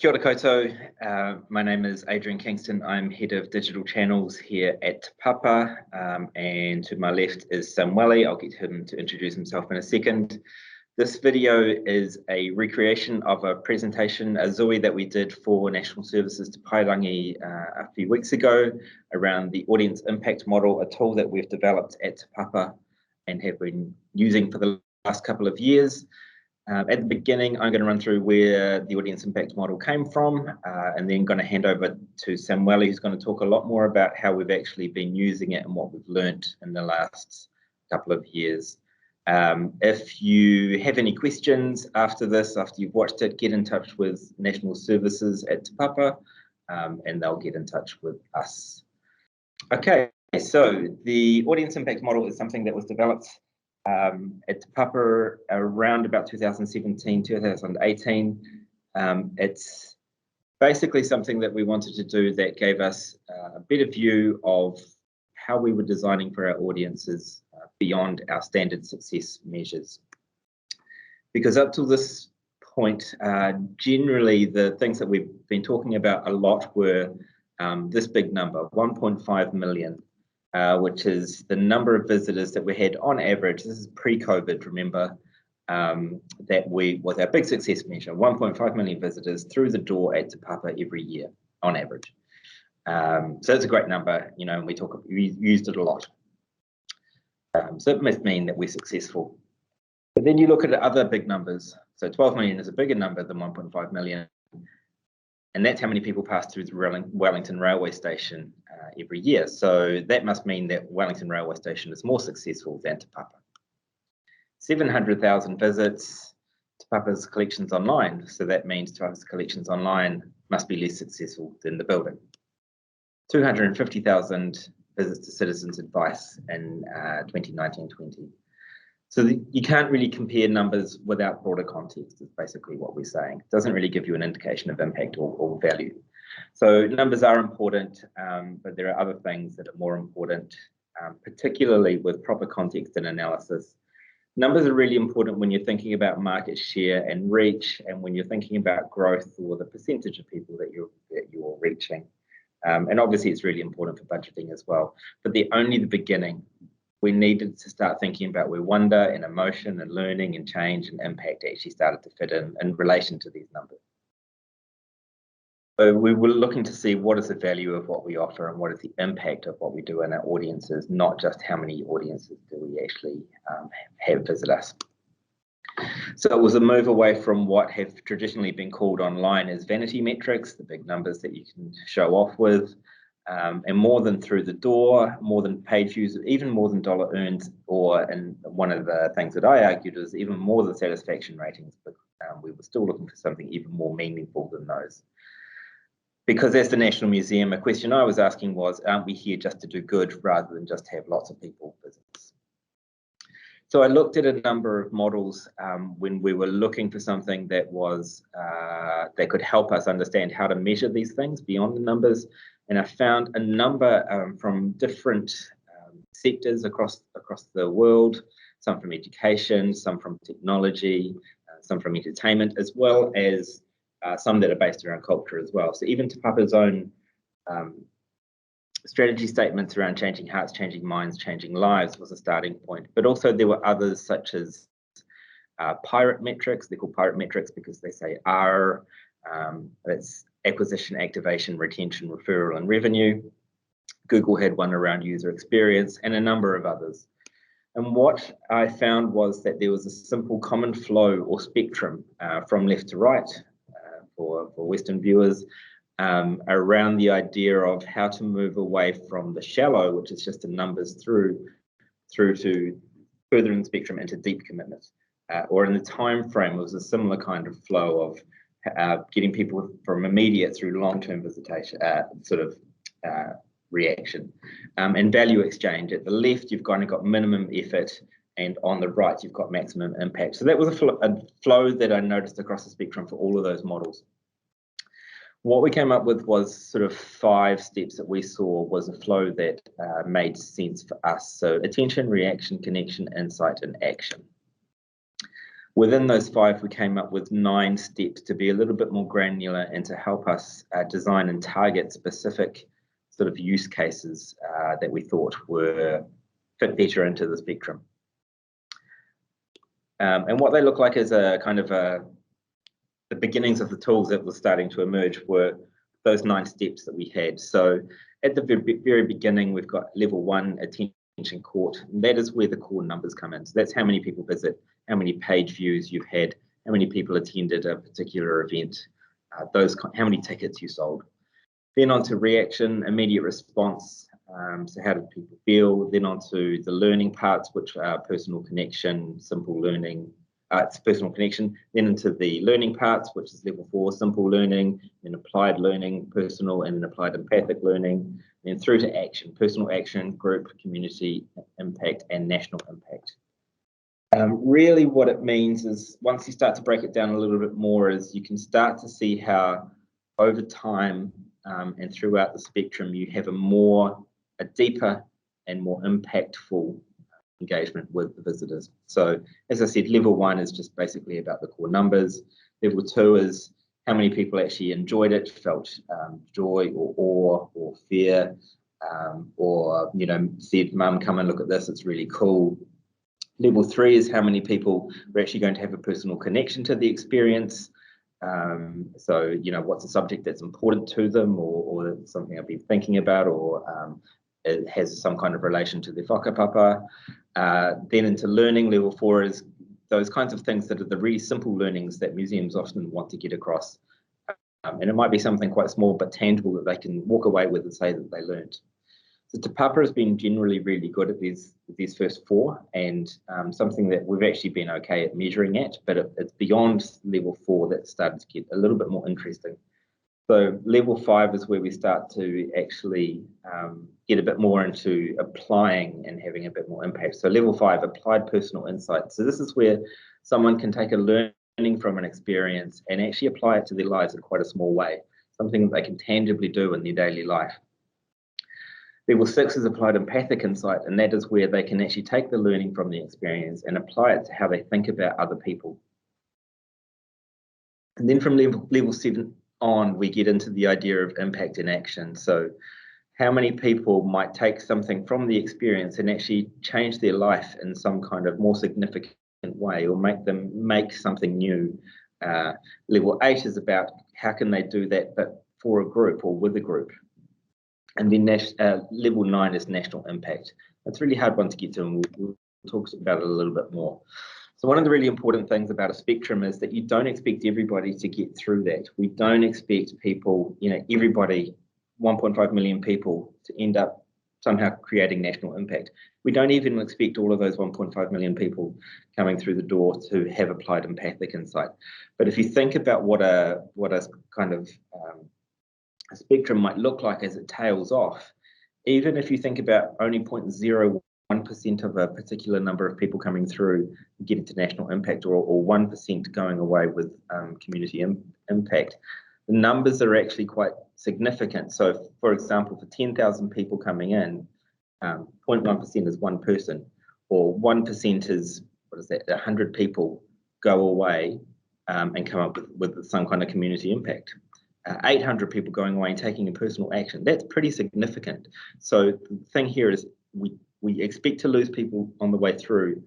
Kia ora koutou. My name is Adrian Kingston. I'm head of digital channels here at Te Papa, and to my left is Samuele. I'll get him to introduce himself in a second. This video is a recreation of a presentation, a Zui that we did for National Services Te Pairangi a few weeks ago around the audience impact model, a tool that we've developed at Te Papa and have been using for the last couple of years. At the beginning, I'm going to run through where the audience impact model came from, and then going to hand over to Samuele, who's going to talk a lot more about how we've actually been using it and what we've learnt in the last couple of years. If you have any questions after this, after you've watched it, get in touch with National Services at Te Papa, and they'll get in touch with us. Okay, so the audience impact model is something that was developed at Te Papa around about 2017, 2018. It's basically something that we wanted to do that gave us a better view of how we were designing for our audiences beyond our standard success measures. Because up to this point, generally the things that we've been talking about a lot were this big number, 1.5 million. Which is the number of visitors that we had on average. This is pre-COVID, remember, that was our big success measure, 1.5 million visitors through the door at Te Papa every year on average. So it's a great number, you know, and we used it a lot. So it must mean that we're successful. But then you look at other big numbers. So 12 million is a bigger number than 1.5 million. And that's how many people pass through the Wellington railway station every year. So that must mean that Wellington railway station is more successful than Te Papa. 700,000 visits, Te Papa's collections online. So that means Te Papa's collections online must be less successful than the building. 250,000 visits to citizens' advice in 2019-20. So you can't really compare numbers without broader context, is basically what we're saying. It doesn't really give you an indication of impact or value. So numbers are important, but there are other things that are more important, particularly with proper context and analysis. Numbers are really important when you're thinking about market share and reach, and when you're thinking about growth or the percentage of people that you're reaching. And obviously it's really important for budgeting as well, but they're only the beginning. We needed to start thinking about where wonder and emotion and learning and change and impact actually started to fit in relation to these numbers. So we were looking to see what is the value of what we offer and what is the impact of what we do in our audiences, not just how many audiences do we actually have visit us. So it was a move away from what have traditionally been called online as vanity metrics, the big numbers that you can show off with, and more than through the door, more than page views, even more than dollar earned, and one of the things that I argued is even more than satisfaction ratings, but we were still looking for something even more meaningful than those. Because as the National Museum, a question I was asking was, aren't we here just to do good rather than just have lots of people visit us? So I looked at a number of models when we were looking for something that was that could help us understand how to measure these things beyond the numbers. And I found a number from different sectors across the world, some from education, some from technology, some from entertainment, as well as some that are based around culture as well. So even Te Papa's own strategy statements around changing hearts, changing minds, changing lives was a starting point. But also there were others such as pirate metrics. They're called pirate metrics because they say R. It's acquisition, activation, retention, referral, and revenue. Google had one around user experience and a number of others. And what I found was that there was a simple common flow or spectrum from left to right for Western viewers around the idea of how to move away from the shallow, which is just the numbers through to further in the spectrum into deep commitment. Or in the time frame, it was a similar kind of flow of getting people from immediate through long-term visitation, reaction, and value exchange. At the left, you've kind of got minimum effort, and on the right, you've got maximum impact. So that was a flow that I noticed across the spectrum for all of those models. What we came up with was sort of 5 steps that we saw was a flow that made sense for us. So attention, reaction, connection, insight, and action. Within those 5, we came up with 9 steps to be a little bit more granular and to help us design and target specific sort of use cases that we thought were fit better into the spectrum. And what they look like is a kind of the beginnings of the tools that were starting to emerge were those 9 steps that we had. So at the very beginning, we've got level 1, attention caught. And that is where the core numbers come in. So that's how many people visit, how many page views you've had, how many people attended a particular event, how many tickets you sold. Then on to reaction, immediate response. So how did people feel? Then on to the learning parts, which are personal connection, simple learning. It's personal connection. Then into the learning parts, which is level 4, simple learning, then applied learning, personal, and then applied empathic learning. Then through to action, personal action, group, community impact, and national impact. Really what it means is, once you start to break it down a little bit more, is you can start to see how over time and throughout the spectrum, you have a deeper and more impactful engagement with the visitors. So as I said, level 1 is just basically about the core numbers. Level 2 is how many people actually enjoyed it, felt joy or awe or fear, or said, "Mum, come and look at this, it's really cool." Level 3 is how many people were actually going to have a personal connection to the experience. So, what's a subject that's important to them, or something I've been thinking about, or it has some kind of relation to their whakapapa. Then into learning, level 4 is those kinds of things that are the really simple learnings that museums often want to get across. And it might be something quite small but tangible that they can walk away with and say that they learned. So Te Papa has been generally really good at these first 4, and something that we've actually been okay at measuring at, but it's beyond level 4 that started to get a little bit more interesting. So level 5 is where we start to actually get a bit more into applying and having a bit more impact. So level 5, applied personal insight. So this is where someone can take a learning from an experience and actually apply it to their lives in quite a small way, something that they can tangibly do in their daily life. Level 6 is applied empathic insight, and that is where they can actually take the learning from the experience and apply it to how they think about other people. And then from level 7 on, we get into the idea of impact in action. So how many people might take something from the experience and actually change their life in some kind of more significant way, or make them make something new. Level 8 is about how can they do that, but for a group or with a group. And then level 9 is national impact. That's a really hard one to get to, and we'll talk about it a little bit more. So one of the really important things about a spectrum is that you don't expect everybody to get through that. We don't expect people, everybody, 1.5 million people, to end up somehow creating national impact. We don't even expect all of those 1.5 million people coming through the door to have applied empathic insight. But if you think about what a kind of a spectrum might look like as it tails off, even if you think about only 0.01% of a particular number of people coming through getting to national impact, or 1% going away with community impact, the numbers are actually quite significant. So, for example, for 10,000 people coming in, 0.1% is 1 person, or 1% is, 100 people go away and come up with some kind of community impact. 800 people going away and taking a personal action. That's pretty significant. So the thing here is we expect to lose people on the way through.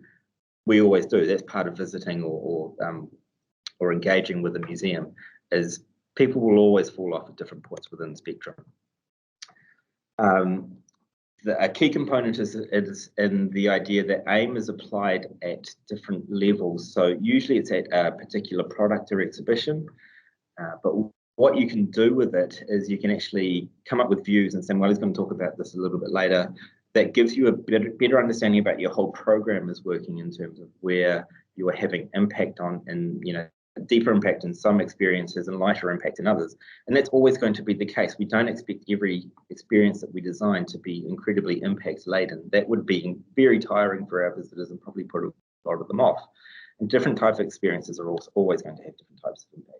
We always do. That's part of visiting or engaging with a museum, is people will always fall off at different points within the spectrum. A key component is in the idea that aim is applied at different levels. So usually it's at a particular product or exhibition, but what you can do with it is you can actually come up with views, and Samuele's going to talk about this a little bit later, that gives you a better understanding about your whole program is working, in terms of where you are having impact on, and deeper impact in some experiences and lighter impact in others. And that's always going to be the case. We don't expect every experience that we design to be incredibly impact laden. That would be very tiring for our visitors and probably put a lot of them off. And different types of experiences are also always going to have different types of impact.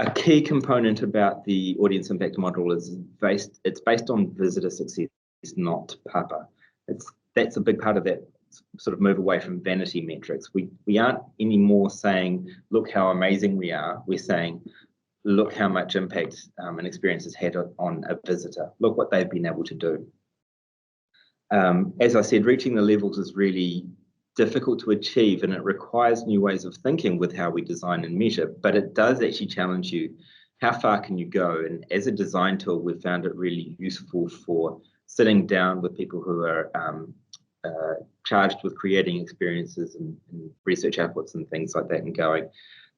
A key component about the audience impact model is it's based on visitor success, not Papa. That's a big part of that sort of move away from vanity metrics. We aren't anymore saying, look how amazing we are. We're saying, look how much impact an experience has had on a visitor. Look what they've been able to do. As I said, reaching the levels is really difficult to achieve, and it requires new ways of thinking with how we design and measure, but it does actually challenge you. How far can you go? And as a design tool, we've found it really useful for sitting down with people who are charged with creating experiences and research outputs and things like that, and going,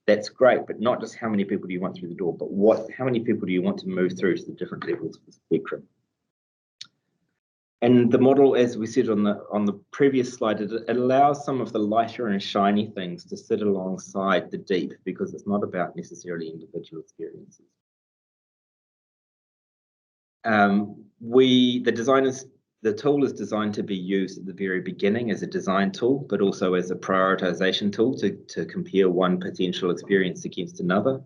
that's great, but not just how many people do you want through the door, but how many people do you want to move through to the different levels of the spectrum? And the model, as we said on the previous slide, it allows some of the lighter and shiny things to sit alongside the deep, because it's not about necessarily individual experiences. The tool is designed to be used at the very beginning as a design tool, but also as a prioritization tool to compare one potential experience against another.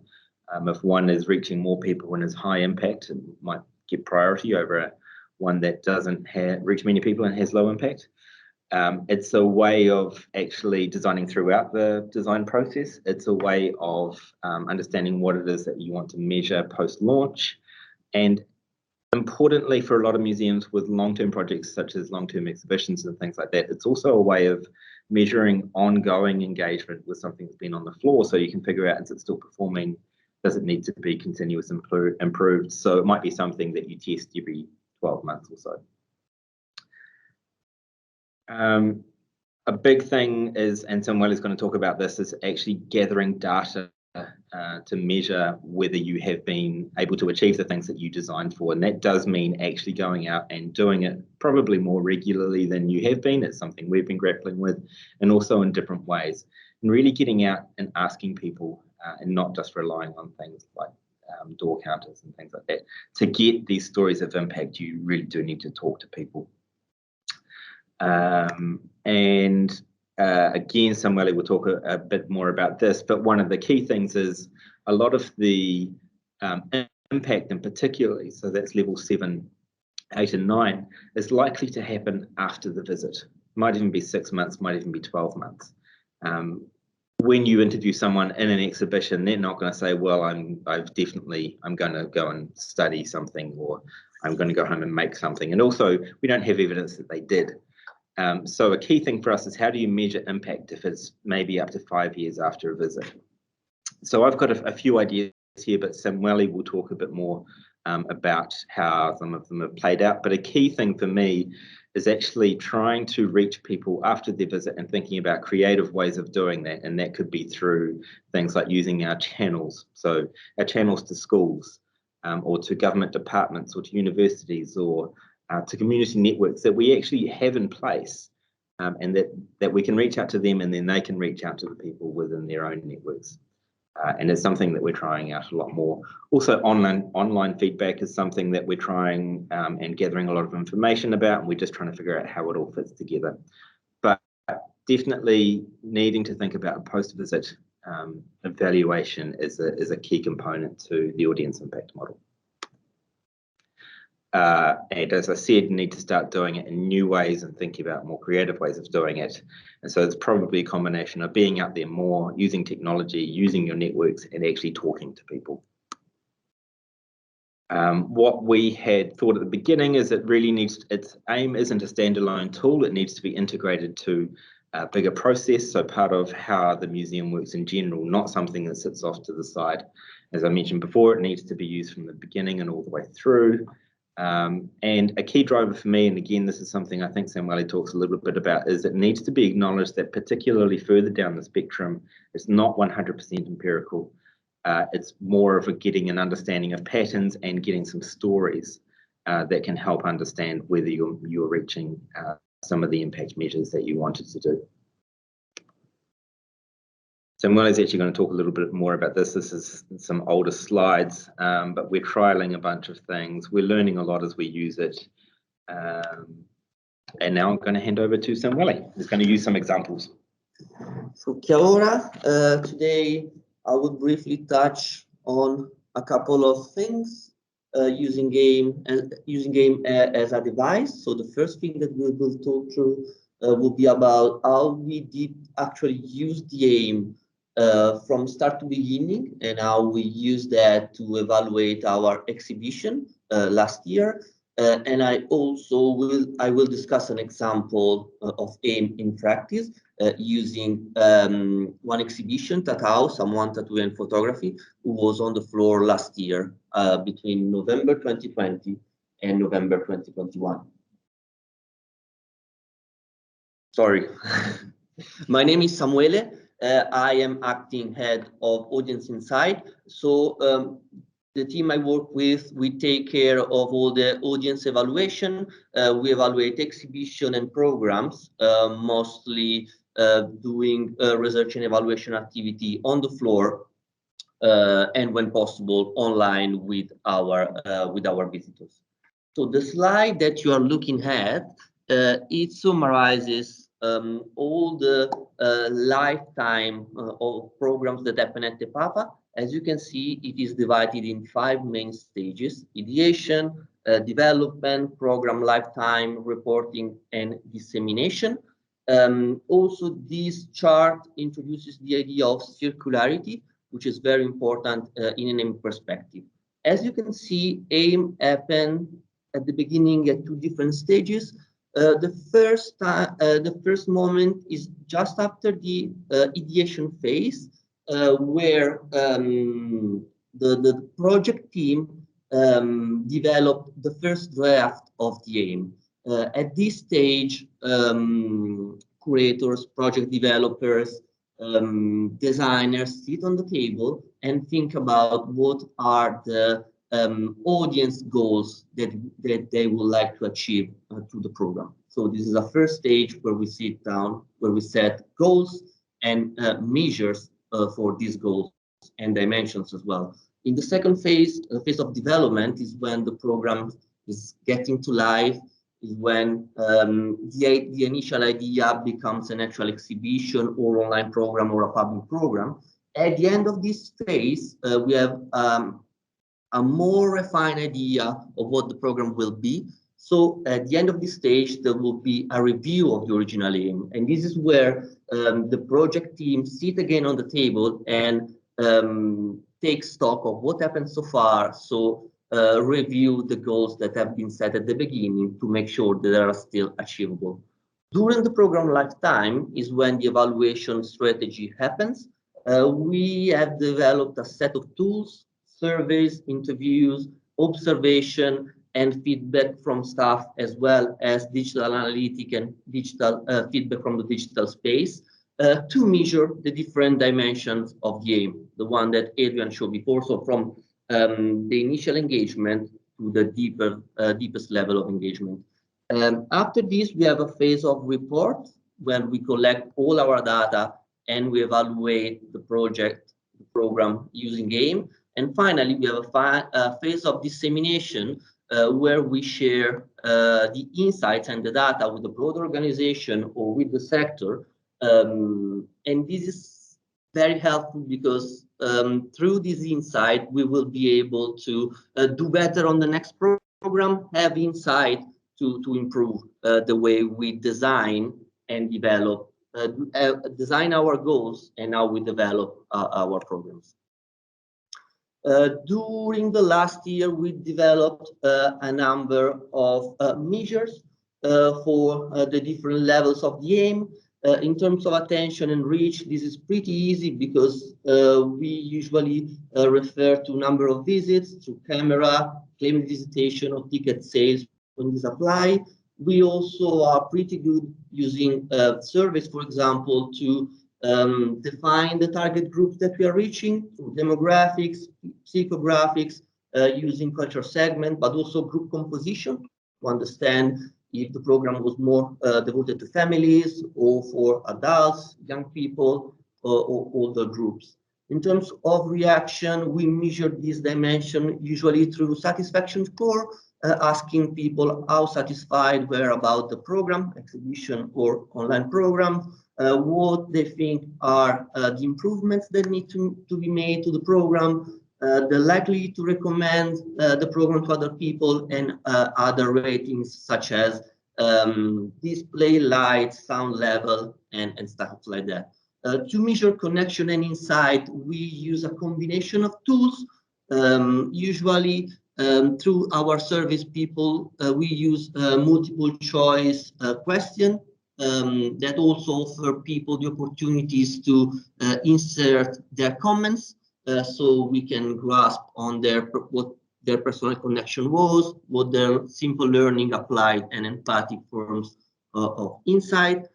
If one is reaching more people and is high impact, it might get priority over one that doesn't reach many people and has low impact. It's a way of actually designing throughout the design process. It's a way of understanding what it is that you want to measure post-launch. And importantly, for a lot of museums with long-term projects such as long-term exhibitions and things like that, it's also a way of measuring ongoing engagement with something that's been on the floor, so you can figure out, is it still performing? Does it need to be continuous improved? So it might be something that you test every 12 months or so. A big thing is, and Samuele is going to talk about this, is actually gathering data to measure whether you have been able to achieve the things that you designed for. And that does mean actually going out and doing it probably more regularly than you have been. It's something we've been grappling with, and also in different ways. And really getting out and asking people, and not just relying on things like door counters and things like that. To get these stories of impact, you really do need to talk to people. Again, Samuele will talk a bit more about this, but one of the key things is a lot of the impact, and particularly, so that's level 7, 8 and 9, is likely to happen after the visit. Might even be 6 months, might even be 12 months. When you interview someone in an exhibition, they're not going to say, well, I'm going to go and study something, or I'm going to go home and make something. And also, we don't have evidence that they did. So a key thing for us is, how do you measure impact if it's maybe up to 5 years after a visit? So I've got a few ideas here, but Samuele will talk a bit more about how some of them have played out. But a key thing for me is actually trying to reach people after their visit and thinking about creative ways of doing that. And that could be through things like using our channels. So our channels to schools, or to government departments, or to universities, or to community networks that we actually have in place, and that we can reach out to them, and then they can reach out to the people within their own networks. And it's something that we're trying out a lot more. Also, online feedback is something that we're trying and gathering a lot of information about, and we're just trying to figure out how it all fits together. But definitely needing to think about a post-visit evaluation is a key component to the audience impact model. And as I said, need to start doing it in new ways and thinking about more creative ways of doing it. And so it's probably a combination of being out there more, using technology, using your networks, and actually talking to people. What we had thought at the beginning is it really needs, its aim isn't a standalone tool, it needs to be integrated to a bigger process, so part of how the museum works in general, not something that sits off to the side. As I mentioned before, it needs to be used from the beginning and all the way through. And a key driver for me, and again, this is something I think Samuele talks a little bit about, is it needs to be acknowledged that particularly further down the spectrum, it's not 100% empirical. It's more of getting an understanding of patterns and getting some stories that can help understand whether you're reaching some of the impact measures that you wanted to do. Samuele is actually going to talk a little bit more about this. This is some older slides, but we're trialing a bunch of things. We're learning a lot as we use it. And now I'm going to hand over to Samuele, who's going to use some examples. So, kia ora. Today I will briefly touch on a couple of things using game as a device. So the first thing that we will talk through will be about how we did actually use the aim from start to beginning, and how we use that to evaluate our exhibition last year. And I will discuss an example of aim in practice using one exhibition, Tatao, Someone Tattoo and Photography, who was on the floor last year between November 2020 and November 2021. Sorry. My name is Samuele. I am acting head of Audience Insight. So the team I work with, we take care of all the audience evaluation. We evaluate exhibition and programs, mostly doing research and evaluation activity on the floor, and when possible online with our visitors. So the slide that you are looking at, it summarizes all the lifetime of programs that happen at the Papa. As you can see, it is divided in 5 main stages: ideation, development, program lifetime, reporting, and dissemination. Also, this chart introduces the idea of circularity, which is very important in an aim perspective. As you can see, aim happened at the beginning at 2 different stages. The first moment is just after the ideation phase, where the project team developed the first draft of the aim. At this stage, curators, project developers, designers sit on the table and think about what are the audience goals that they would like to achieve through the program. So this is a first stage where we sit down, where we set goals and measures for these goals and dimensions as well. In the second phase, the phase of development, is when the program is getting to life, is when the initial idea becomes an actual exhibition or online program or a public program. At the end of this phase, we have a more refined idea of what the program will be. So at the end of this stage, there will be a review of the original aim. And this is where the project team sit again on the table and take stock of what happened so far. So review the goals that have been set at the beginning to make sure that they are still achievable. During the program lifetime is when the evaluation strategy happens. We have developed a set of tools, surveys, interviews, observation, and feedback from staff, as well as digital analytic and digital feedback from the digital space, to measure the different dimensions of the aim, the one that Adrian showed before. So from the initial engagement to the deepest level of engagement. After this, we have a phase of report, where we collect all our data and we evaluate the project, the program using aim. And finally, we have a phase of dissemination, where we share the insights and the data with the broader organization or with the sector. And this is very helpful because through this insight, we will be able to do better on the next program, have insight to improve the way we design and develop, design our goals and how we develop our programs. During the last year, we developed a number of measures for the different levels of the aim. In terms of attention and reach, this is pretty easy because we usually refer to number of visits, to camera, claim visitation, or ticket sales when this apply. We also are pretty good using surveys, for example, to define the target groups that we are reaching through demographics, psychographics, using culture segment, but also group composition to understand if the program was more devoted to families or for adults, young people, or older groups. In terms of reaction, we measure this dimension usually through satisfaction score, asking people how satisfied were about the program, exhibition, or online program, what they think are the improvements that need to be made to the program, the likely to recommend the program to other people, and other ratings such as display, light, sound level, and stuff like that. To measure connection and insight, we use a combination of tools. Usually, through our service people, we use multiple choice question that also offer people the opportunities to insert their comments, so we can grasp on what their personal connection was, what their simple learning, applied, and empathic forms of insight.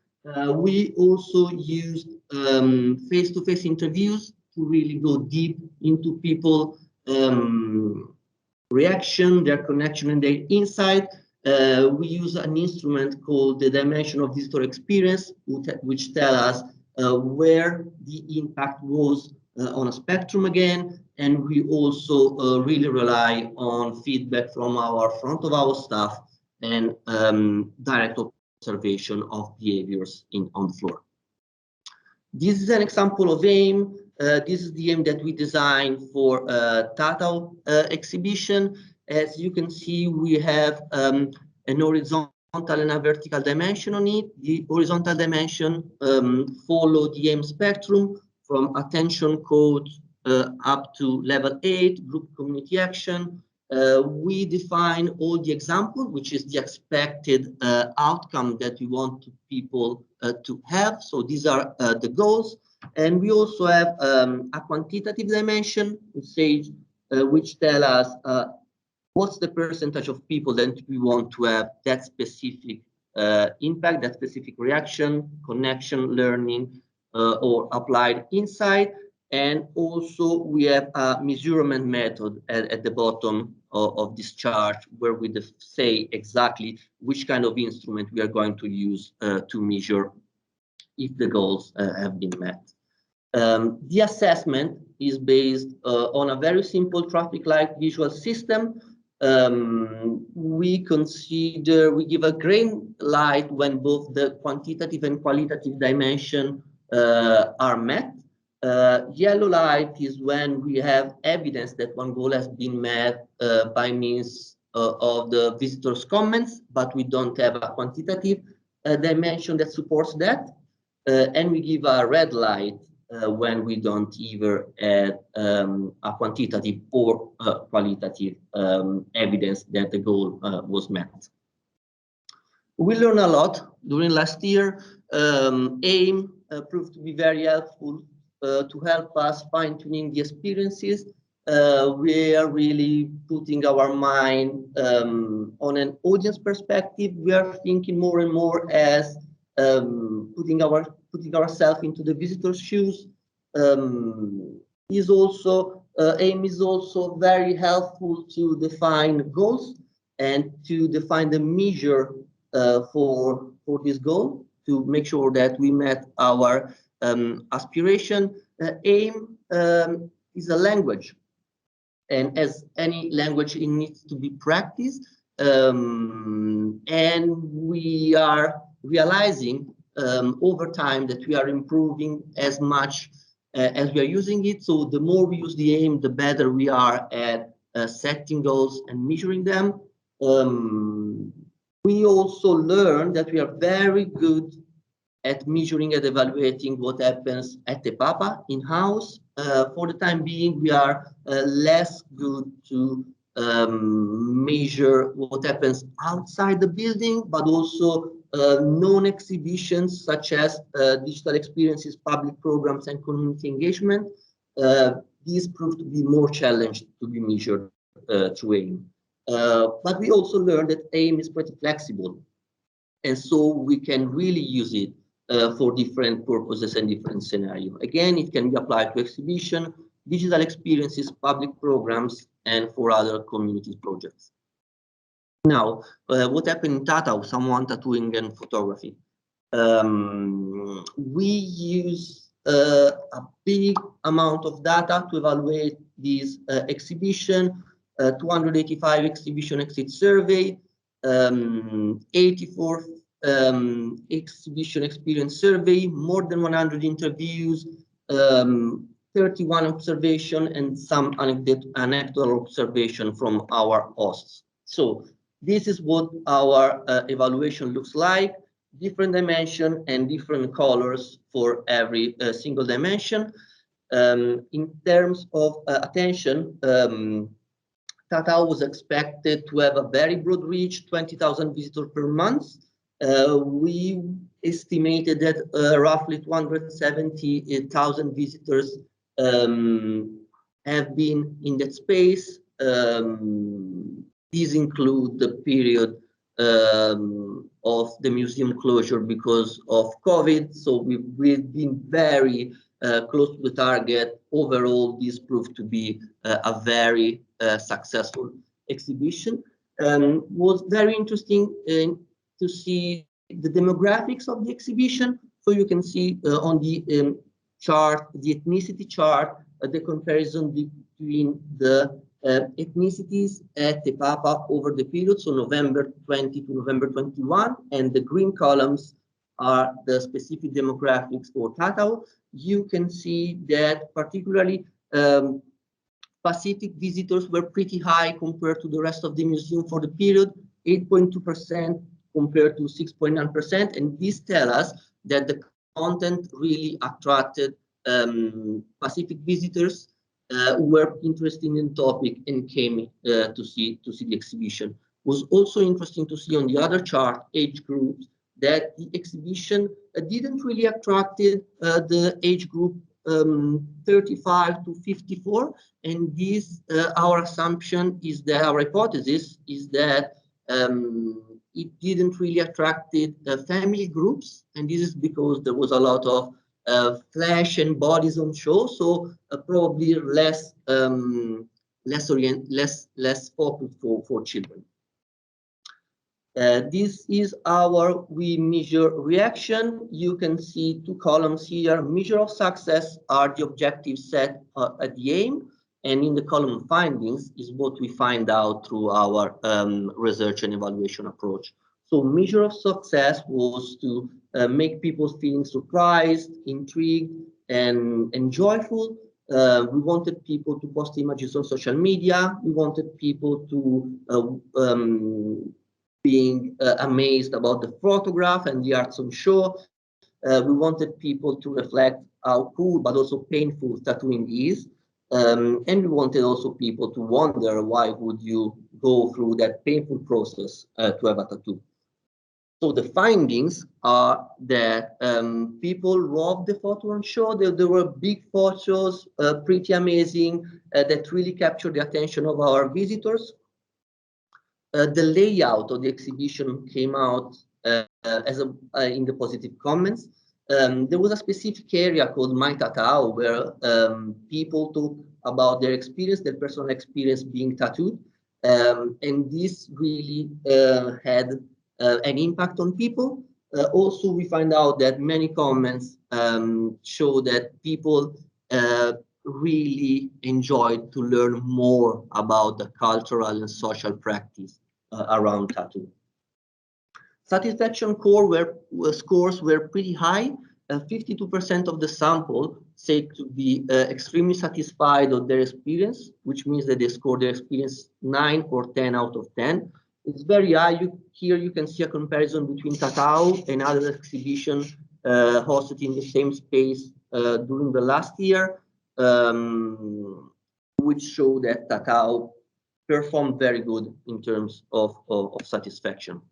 We also used face-to-face interviews to really go deep into people reaction, their connection, and their insight. We use an instrument called the dimension of visitor experience, which tell us where the impact was on a spectrum again, and we also really rely on feedback from our front of our staff and direct observation of behaviors on the floor. This is an example of AIM. This is the AIM that we designed for Tata exhibition. As you can see, we have an horizontal and a vertical dimension on it. The horizontal dimension follow the AIM spectrum from attention code up to level 8, group community action. We define all the example, which is the expected outcome that we want people to have. So these are the goals. And we also have a quantitative dimension, which tell us what's the percentage of people that we want to have that specific impact, that specific reaction, connection, learning, or applied insight. And also we have a measurement method at the bottom of this chart, where we say exactly which kind of instrument we are going to use to measure if the goals have been met. The assessment is based on a very simple traffic light visual system. We give a green light when both the quantitative and qualitative dimension are met. Yellow light is when we have evidence that one goal has been met by means of the visitors' comments, but we don't have a quantitative dimension that supports that. And we give a red light when we don't either add a quantitative or qualitative evidence that the goal was met. We learned a lot during last year. AIM proved to be very helpful to help us fine-tuning the experiences. We are really putting our mind on an audience perspective. We are thinking more and more as putting ourselves into the visitor's shoes. AIM is also very helpful to define goals and to define the measure for this goal, to make sure that we met our aspiration. AIM is a language, and as any language, it needs to be practiced. And we are realizing over time that we are improving as much as we are using it. So the more we use the AIM, the better we are at setting goals and measuring them. We also learned that we are very good at measuring and evaluating what happens at the Papa in-house. For the time being, we are less good to measure what happens outside the building, but also non-exhibitions such as digital experiences, public programs, and community engagement. These prove to be more challenged to be measured through AIM. But we also learned that AIM is pretty flexible, and so we can really use it for different purposes and different scenarios. Again, it can be applied to exhibition, digital experiences, public programs, and for other community projects. Now, what happened in Tata, someone tattooing and photography? We use a big amount of data to evaluate this exhibition, 285 exhibition exit survey, 84 exhibition experience survey, more than 100 interviews, 31 observation, and some anecdotal observation from our hosts. So This is what our evaluation looks like. Different dimension and different colors for every single dimension. In terms of attention, Tatao was expected to have a very broad reach, 20,000 visitors per month. We estimated that roughly 270,000 visitors have been in that space. These include the period of the museum closure because of COVID. So we've been very close to the target. Overall, this proved to be a very successful exhibition. Was very interesting to see the demographics of the exhibition. So you can see on the chart, the ethnicity chart, the comparison between the ethnicities at the Papa over the period, so November 20 to November 21, and the green columns are the specific demographics for Tatao. You can see that particularly Pacific visitors were pretty high compared to the rest of the museum for the period, 8.2% compared to 6.9%, and this tells us that the content really attracted Pacific visitors who were interested in the topic and came to see the exhibition. It was also interesting to see on the other chart, age groups, that the exhibition didn't really attract the age group 35 to 54, and this our assumption is that our hypothesis is that it didn't really attract family groups, and this is because there was a lot of flesh and bodies on show, so probably less focus for children. This is our we measure reaction. You can see two columns here. Measure of success are the objectives set at the aim, and in the column findings is what we find out through our research and evaluation approach. So measure of success was to make people feeling surprised, intrigued, and joyful. We wanted people to post images on social media. We wanted people to being amazed about the photograph and the arts on show. We wanted people to reflect how cool but also painful tattooing is. And we wanted also people to wonder why would you go through that painful process to have a tattoo. So the findings are that people loved the photo on show. There were big photos, pretty amazing, that really captured the attention of our visitors. The layout of the exhibition came out in the positive comments. There was a specific area called My Tatao where people talk about their experience, their personal experience being tattooed. And this really had an impact on people. Also, we find out that many comments show that people really enjoyed to learn more about the cultural and social practice around tattoo. Satisfaction scores were pretty high. 52% of the sample said to be extremely satisfied of their experience, which means that they scored their experience 9 or 10 out of 10. It's very high. Here you can see a comparison between Tatao and other exhibitions hosted in the same space during the last year, which show that Tatao performed very good in terms of satisfaction.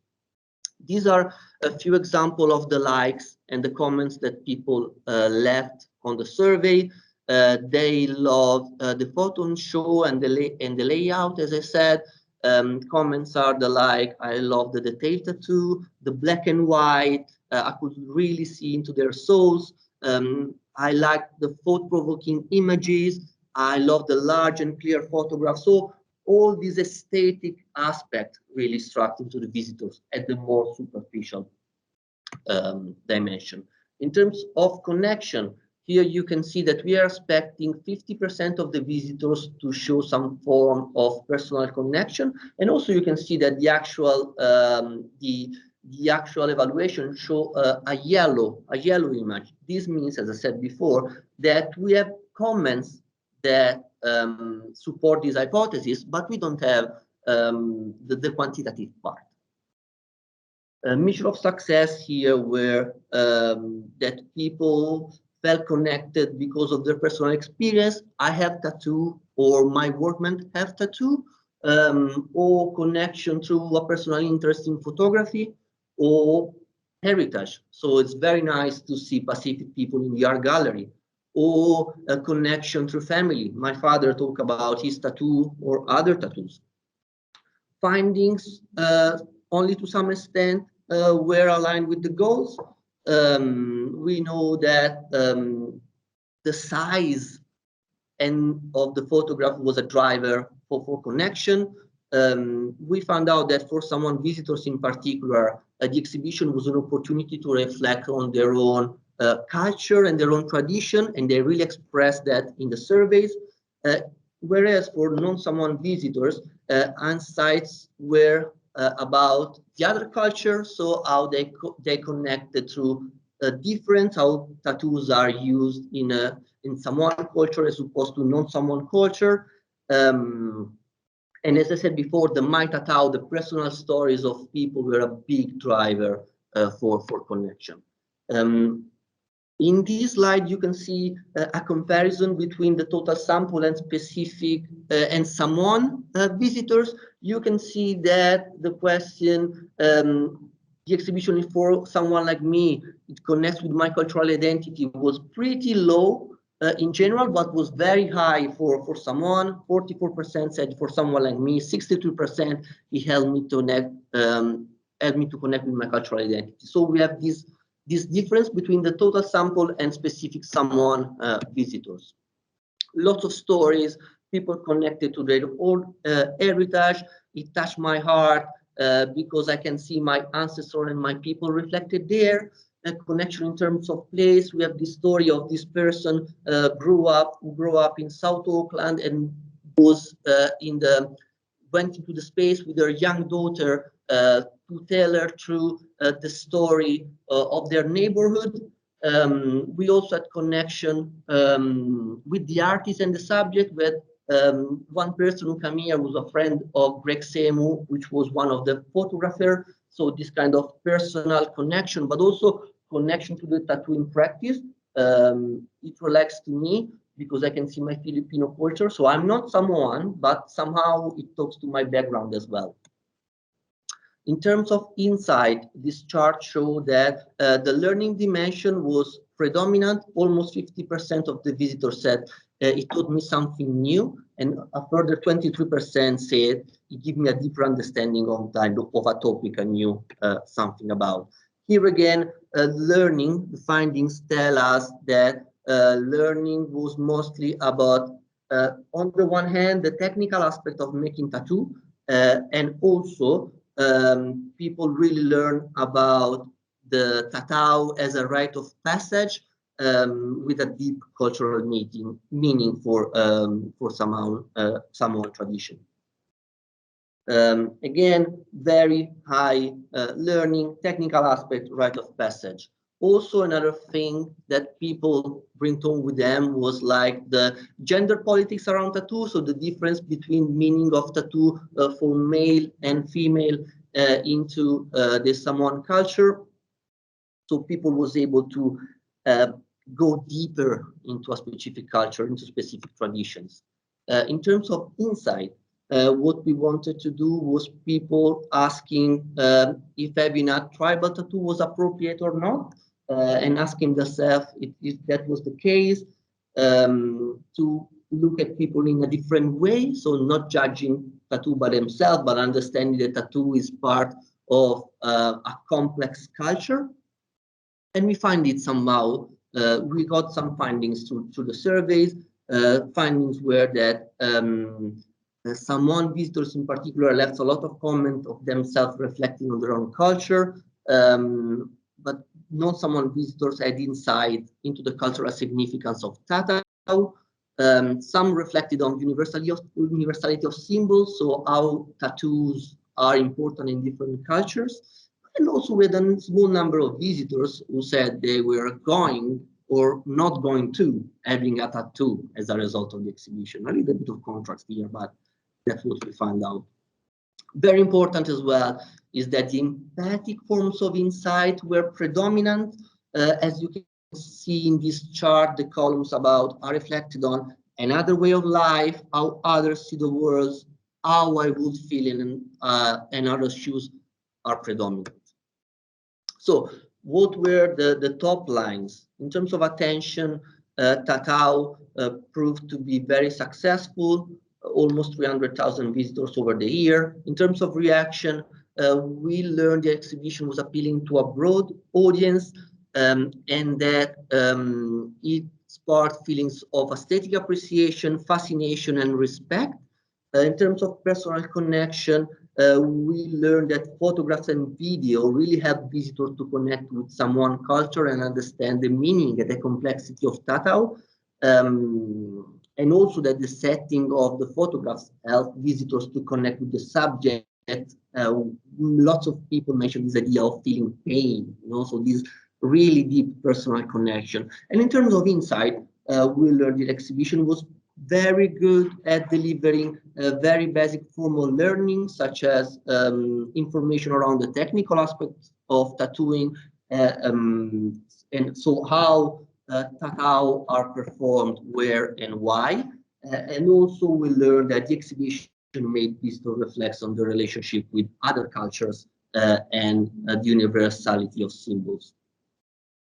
These are a few examples of the likes and the comments that people left on the survey. They love the photo on show and the layout, as I said. Comments are the like, I love the detail tattoo, the black and white, I could really see into their souls. I like the thought-provoking images. I love the large and clear photographs. So all these aesthetic aspects really struck into the visitors at the more superficial dimension. In terms of connection, here you can see that we are expecting 50% of the visitors to show some form of personal connection, and also you can see that the actual evaluation show a yellow image. This means, as I said before, that we have comments that support this hypothesis, but we don't have the quantitative part. A measure of success here were that people felt connected because of their personal experience. I have tattoo, or my workmen have tattoo, or connection to a personal interest in photography, or heritage. So it's very nice to see Pacific people in the art gallery, or a connection through family. My father talked about his tattoo or other tattoos. Findings, only to some extent, were aligned with the goals. We know that the size and of the photograph was a driver for connection. We found out that for some visitors in particular, the exhibition was an opportunity to reflect on their own culture and their own tradition, and they really expressed that in the surveys. Whereas for non-Samoan visitors, insights were about the other culture, so how they connected through how tattoos are used in Samoan culture as opposed to non-Samoan culture. And as I said before, the My Tatao, the personal stories of people were a big driver for connection. In this slide, you can see a comparison between the total sample and specific and Samoan visitors. You can see that the question, the exhibition for someone like me, it connects with my cultural identity, was pretty low in general, but was very high for Samoan. 44% said for someone like me, 62% it helped me to connect with my cultural identity. So we have this difference between the total sample and specific Samoan visitors. Lots of stories, people connected to their own heritage. It touched my heart because I can see my ancestors and my people reflected there. A connection in terms of place. We have the story of this person grew up in South Auckland and was went into the space with their young daughter to tell her through the story of their neighborhood. We also had connection with the artist and the subject. With one person who came here was a friend of Greg Semu, which was one of the photographers. So this kind of personal connection, but also connection to the tattooing practice. It relaxes to me because I can see my Filipino culture. So I'm not Samoan, but somehow it talks to my background as well. In terms of insight, this chart showed that the learning dimension was predominant. Almost 50% of the visitors said it taught me something new, and a further 23% said it gave me a deeper understanding of a topic I knew something about. Here again, learning, the findings tell us that learning was mostly about, on the one hand, the technical aspect of making tattoo, and also people really learn about the tatau as a rite of passage with a deep cultural meaning for Samoan tradition. Again, very high learning, technical aspect, rite of passage. Also, another thing that people bring home with them was like the gender politics around tattoo. So the difference between meaning of tattoo for male and female into the Samoan culture. So people was able to go deeper into a specific culture, into specific traditions. In terms of insight, what we wanted to do was people asking if having a tribal tattoo was appropriate or not, and asking themselves if that was the case, to look at people in a different way, so not judging tattoo by themselves, but understanding that tattoo is part of a complex culture. And we find it somehow, we got some findings through the surveys. Findings were that Samoan visitors in particular left a lot of comment of themselves reflecting on their own culture, but non-Samoan visitors had insight into the cultural significance of tatau. Some reflected on universality of symbols, so how tattoos are important in different cultures. And also with a small number of visitors who said they were going or not going to having a tattoo as a result of the exhibition. A little bit of contrast here, but that's what we found out. Very important as well is that the empathic forms of insight were predominant. As you can see in this chart, the columns about are reflected on another way of life, how others see the world, how I would feel in another shoes are predominant. So what were the top lines? In terms of attention, Tatao proved to be very successful, almost 300,000 visitors over the year. In terms of reaction, we learned the exhibition was appealing to a broad audience, and that it sparked feelings of aesthetic appreciation, fascination, and respect. In terms of personal connection, we learned that photographs and video really help visitors to connect with someone's culture and understand the meaning and the complexity of Tatao. And also that the setting of the photographs help visitors to connect with the subject. Lots of people mention this idea of feeling pain, so this really deep personal connection. And in terms of insight, we learned the exhibition was very good at delivering very basic formal learning, such as information around the technical aspects of tattooing, and so how Tatao are performed, where and why. And also we learned that the exhibition made visitors reflect on the relationship with other cultures and the universality of symbols.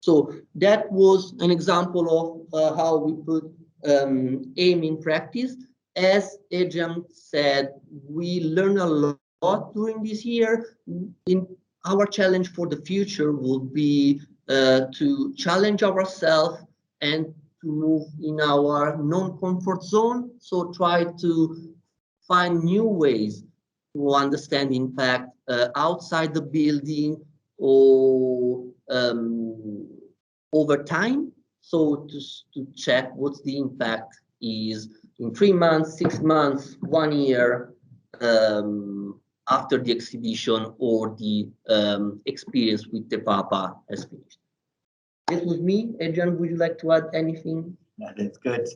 So that was an example of how we put aim in practice. As Adrian said, we learn a lot during this year. Our challenge for the future will be to challenge ourselves and to move in our non-comfort zone. So try to find new ways to understand impact outside the building or over time. So to check what's the impact is in 3 months, 6 months, 1 year after the exhibition or the experience with the Papa has finished. This was me. Adrian, would you like to add anything? No, that's good.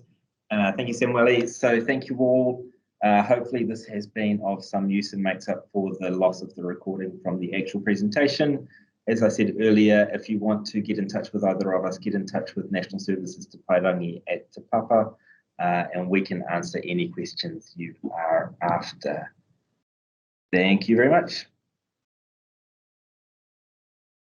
Thank you, Samuele. So thank you all. Hopefully this has been of some use and makes up for the loss of the recording from the actual presentation. As I said earlier, if you want to get in touch with either of us, get in touch with National Services Te Pairangi at Te Papa, and we can answer any questions you are after. Thank you very much.